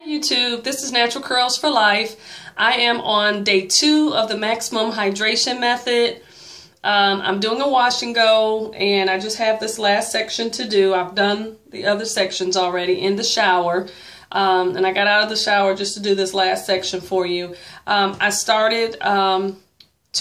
YouTube, this is Natural Curls for Life. I am on day 2 of the maximum hydration method. I'm doing a wash and go, and I just have this last section to do. I've done the other sections already in the shower, and I got out of the shower just to do this last section for you. I started 2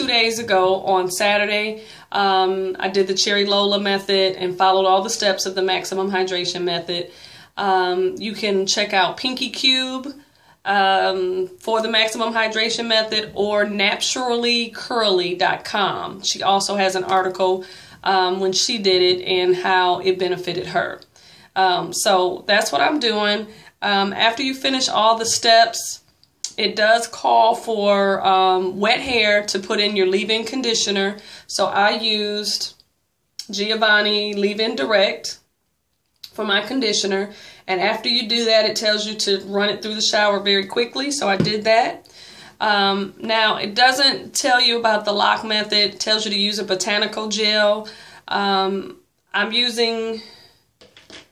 days ago on Saturday. I did the Cherry Lola method and followed all the steps of the maximum hydration method. You can check out Pinke for the maximum hydration method, or naturallycurly.com. She also has an article when she did it and how it benefited her. So that's what I'm doing. After you finish all the steps, it does call for wet hair to put in your leave-in conditioner. So I used Giovanni Leave-In Direct for my conditioner, and after you do that, it tells you to run it through the shower very quickly, so I did that. Now, it doesn't tell you about the lock method. It tells you to use a botanical gel. I'm using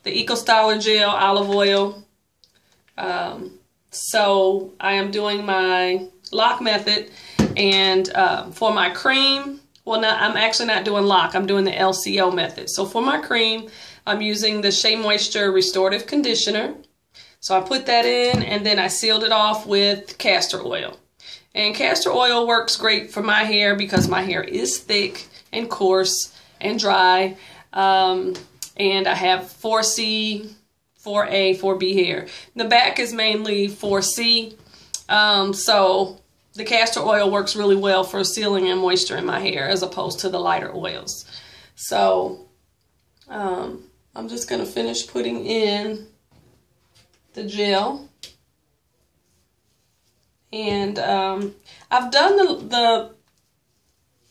the Eco Styler gel olive oil. So I am doing my lock method, and for my cream, well, no, I'm actually not doing lock. I'm doing the LCO method. So for my cream, I'm using the Shea Moisture Restorative Conditioner. So I put that in, and then I sealed it off with castor oil. And castor oil works great for my hair because my hair is thick and coarse and dry. And I have 4C, 4A, 4B hair. The back is mainly 4C. So the castor oil works really well for sealing and moisture in my hair as opposed to the lighter oils. So I'm just going to finish putting in the gel. And I've done the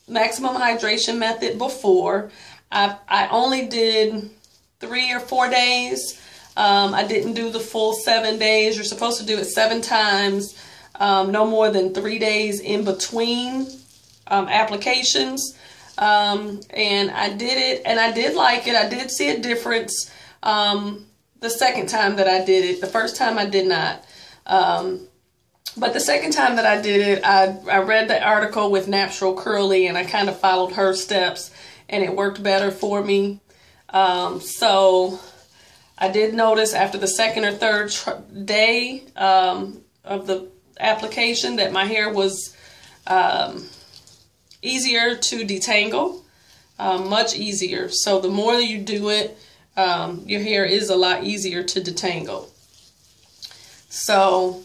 maximum hydration method before. I only did 3 or 4 days. I didn't do the full 7 days. You're supposed to do it 7 times, no more than 3 days in between applications. And I did it, and I did like it. I did see a difference the second time that I did it. The first time I did not. But the second time that I did it, I read the article with Natural Curly, and I kind of followed her steps, and it worked better for me. So I did notice after the second or third day of the application that my hair was easier to detangle, much easier. So the more you do it, your hair is a lot easier to detangle. So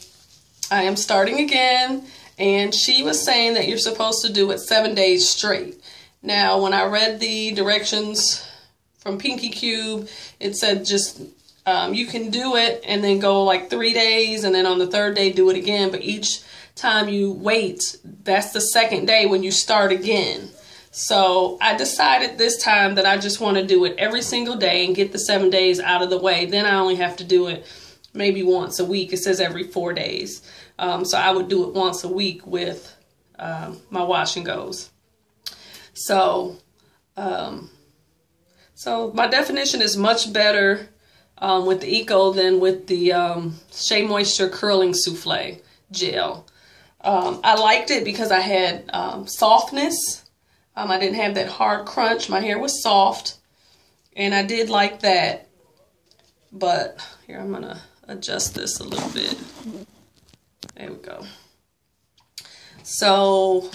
I am starting again, and she was saying that you're supposed to do it 7 days straight. Now, when I read the directions from Pinke, it said just you can do it and then go like 3 days, and then on the 3rd day do it again, but each time you wait, that's the 2nd day when you start again. So I decided this time that I just want to do it every single day and get the 7 days out of the way. Then I only have to do it maybe once a week. It says every 4 days. So I would do it once a week with my wash and goes. So my definition is much better with the Eco than with the Shea Moisture Curling Souffle gel. I liked it because I had softness. I didn't have that hard crunch. My hair was soft, and I did like that. But here, I'm going to adjust this a little bit. There we go. So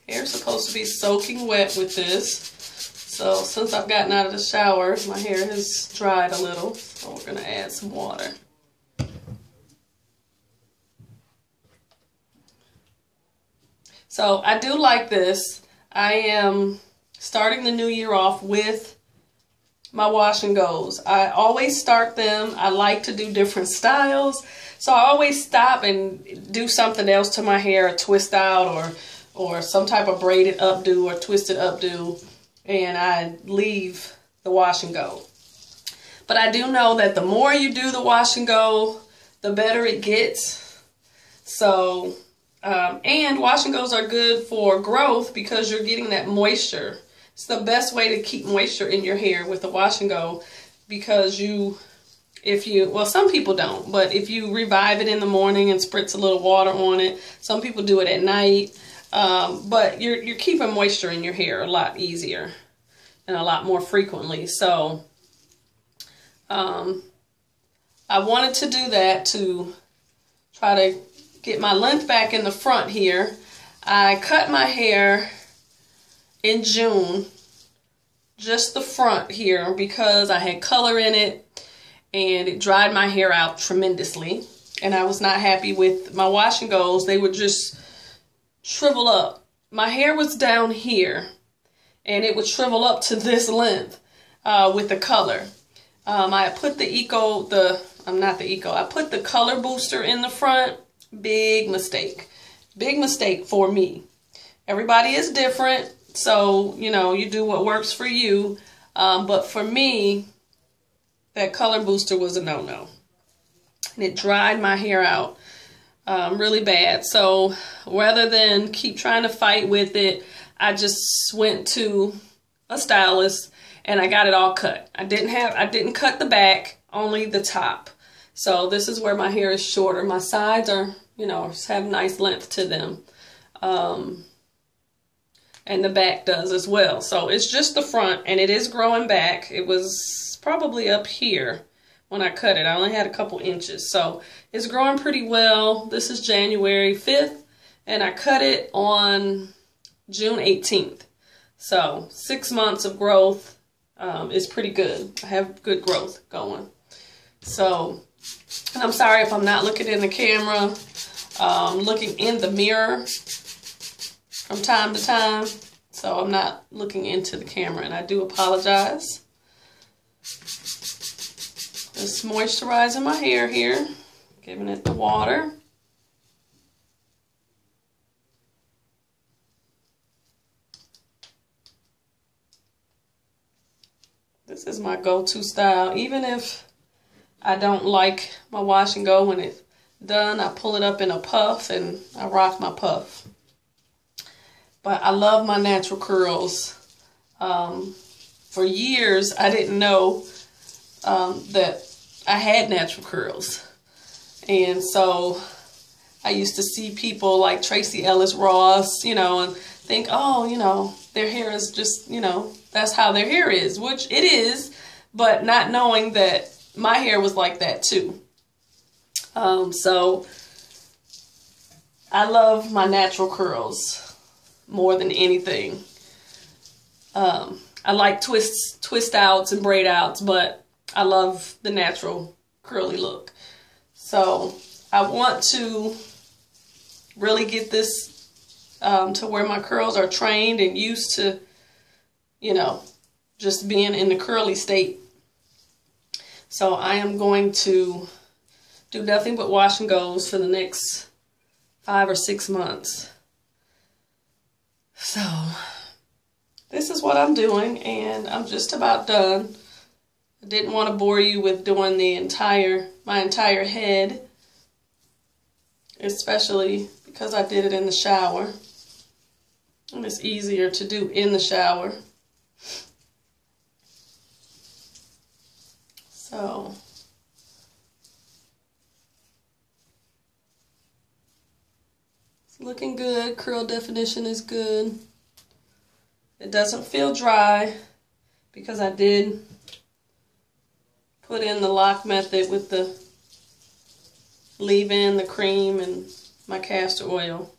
hair's supposed to be soaking wet with this. So since I've gotten out of the shower, my hair has dried a little. So we're going to add some water. So I do like this. I am starting the new year off with my wash and goes. I always start them. I like to do different styles. So I always stop and do something else to my hair, a twist out or some type of braided updo or twisted updo, and I leave the wash and go. But I do know that the more you do the wash and go, the better it gets. So and wash and goes are good for growth because you're getting that moisture. It's the best way to keep moisture in your hair with the wash and go, because if you, well, some people don't, but if you revive it in the morning and spritz a little water on it, some people do it at night. But you're keeping moisture in your hair a lot easier and a lot more frequently. So I wanted to do that to try to get my length back in the front here. I cut my hair in June, just the front here, because I had color in it and it dried my hair out tremendously. And I was not happy with my wash and goes. They would just shrivel up. My hair was down here and it would shrivel up to this length with the color. I put the I put the color booster in the front. Big mistake. Big mistake for me. Everybody is different, so, you know, you do what works for you. But for me, that color booster was a no-no. And it dried my hair out really bad. So rather than keep trying to fight with it, I just went to a stylist and I got it all cut. I didn't cut the back, only the top. So this is where my hair is shorter. My sides are, you know, have nice length to them. And the back does as well. So it's just the front, and it is growing back. It was probably up here when I cut it. I only had a couple inches. So it's growing pretty well. This is January 5th, and I cut it on June 18th. So 6 months of growth is pretty good. I have good growth going. So, and I'm sorry if I'm not looking in the camera, looking in the mirror from time to time. So I'm not looking into the camera, and I do apologize. Just moisturizing my hair here, giving it the water. This is my go-to style. Even if I don't like my wash and go when it's done, I pull it up in a puff and I rock my puff. But I love my natural curls. For years, I didn't know that I had natural curls. And so I used to see people like Tracy Ellis Ross, you know, and think, oh, you know, their hair is just, you know, that's how their hair is, which it is, but not knowing that my hair was like that too. So I love my natural curls more than anything. I like twist outs and braid outs, but I love the natural curly look. So I want to really get this to where my curls are trained and used to, you know, just being in the curly state. So I am going to do nothing but wash and goes for the next 5 or 6 months. So this is what I'm doing, and I'm just about done. I didn't want to bore you with doing my entire head, especially because I did it in the shower. And it's easier to do in the shower. So it's looking good. Curl definition is good. It doesn't feel dry because I did put in the lock method with the leave-in, the cream, and my castor oil,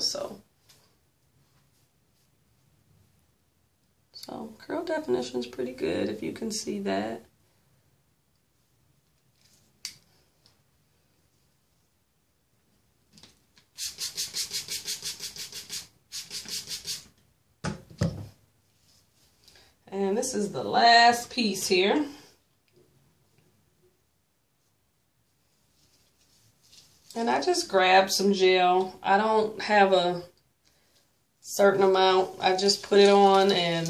so curl definition is pretty good, if you can see that. And this is the last piece here. And I just grabbed some gel. I don't have a certain amount. I just put it on, and,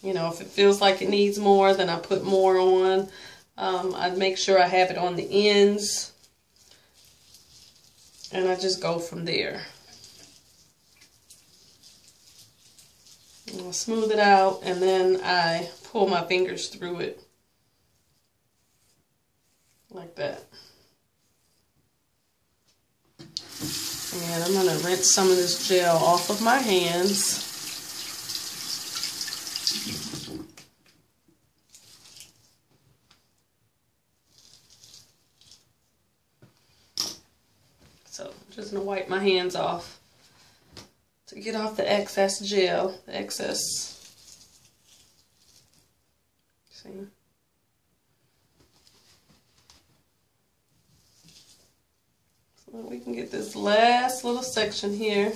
you know, if it feels like it needs more, then I put more on. I make sure I have it on the ends. And I just go from there. I'll smooth it out, and then I pull my fingers through it. like that. And I'm going to rinse some of this gel off of my hands. So I'm just going to wipe my hands off to get off the excess gel, the excess. See? So we can get this last little section here.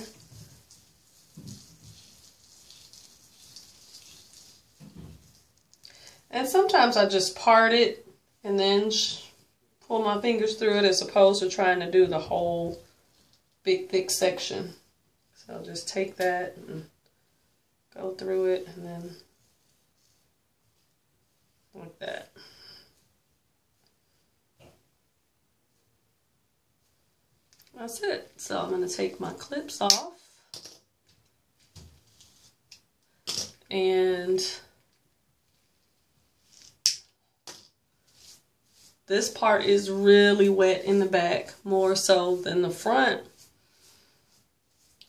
And sometimes I just part it and then pull my fingers through it as opposed to trying to do the whole big thick section. So I'll just take that and go through it and then like that. That's it. So I'm going to take my clips off. And this part is really wet in the back, more so than the front.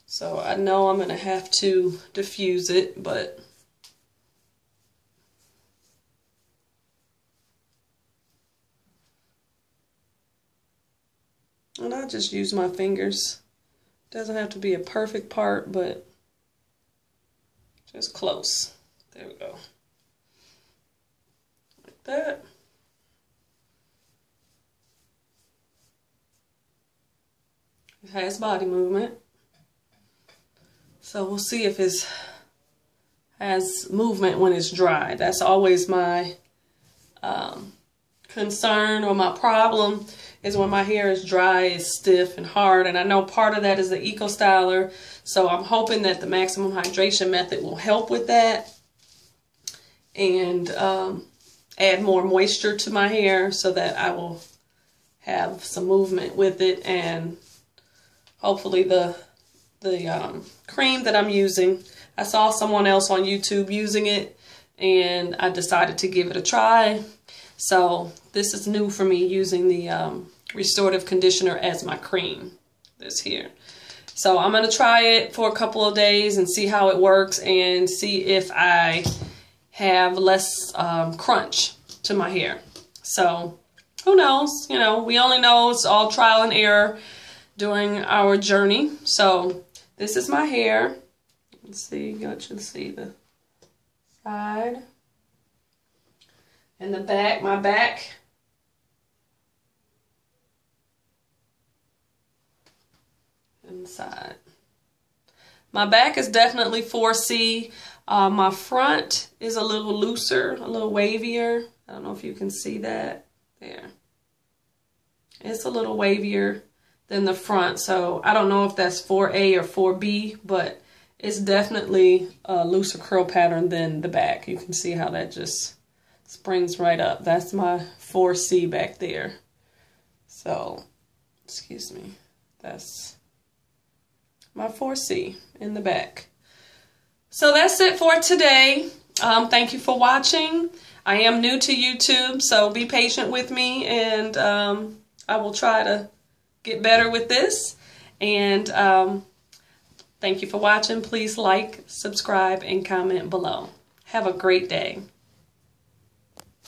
So I know I'm going to have to diffuse it, but and I just use my fingers. Doesn't have to be a perfect part, but just close. There we go. Like that. It has body movement. So we'll see if it has movement when it's dry. That's always my concern, or my problem, is when my hair is dry, it's stiff and hard. And I know part of that is the Eco Styler. So I'm hoping that the maximum hydration method will help with that and add more moisture to my hair so that I will have some movement with it. And hopefully the cream that I'm using, I saw someone else on YouTube using it and I decided to give it a try. So this is new for me, using the restorative conditioner as my cream, this here. So I'm going to try it for a couple of days and see how it works and see if I have less crunch to my hair. So who knows? You know, we only know it's all trial and error during our journey. So this is my hair. Let's see, you can see the side and the back, my back. Inside. My back is definitely 4C. My front is a little looser, a little wavier. I don't know if you can see that. There. It's a little wavier than the front. So I don't know if that's 4A or 4B, but it's definitely a looser curl pattern than the back. You can see how that just springs right up. That's my 4C back there. So, excuse me. That's my 4C in the back. So that's it for today. Thank you for watching. I am new to YouTube, so be patient with me, and I will try to get better with this. And thank you for watching. Please like, subscribe, and comment below. Have a great day.